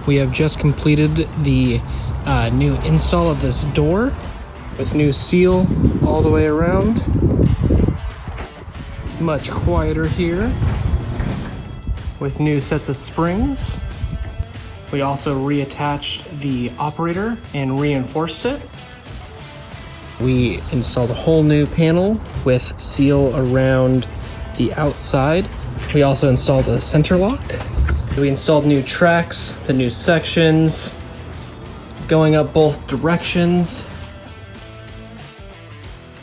We have just completed the new install of this door with new seal all the way around. Much quieter here with new sets of springs. We also reattached the operator and reinforced it. We installed a whole new panel with seal around the outside. We also installed a center lock. We installed new tracks, the new sections, going up both directions.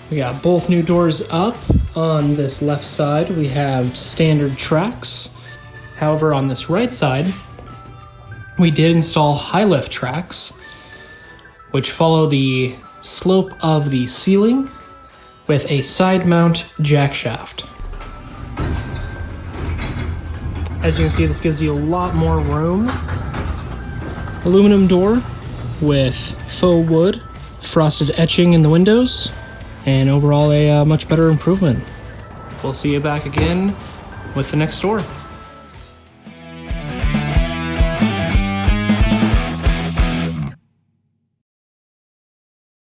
We got both new doors up. On this left side, we have standard tracks. However, on this right side, we did install high lift tracks, which follow the slope of the ceiling with a side mount jack shaft. As you can see, this gives you a lot more room. Aluminum door with faux wood, frosted etching in the windows, and overall a much better improvement. We'll see you back again with the next door.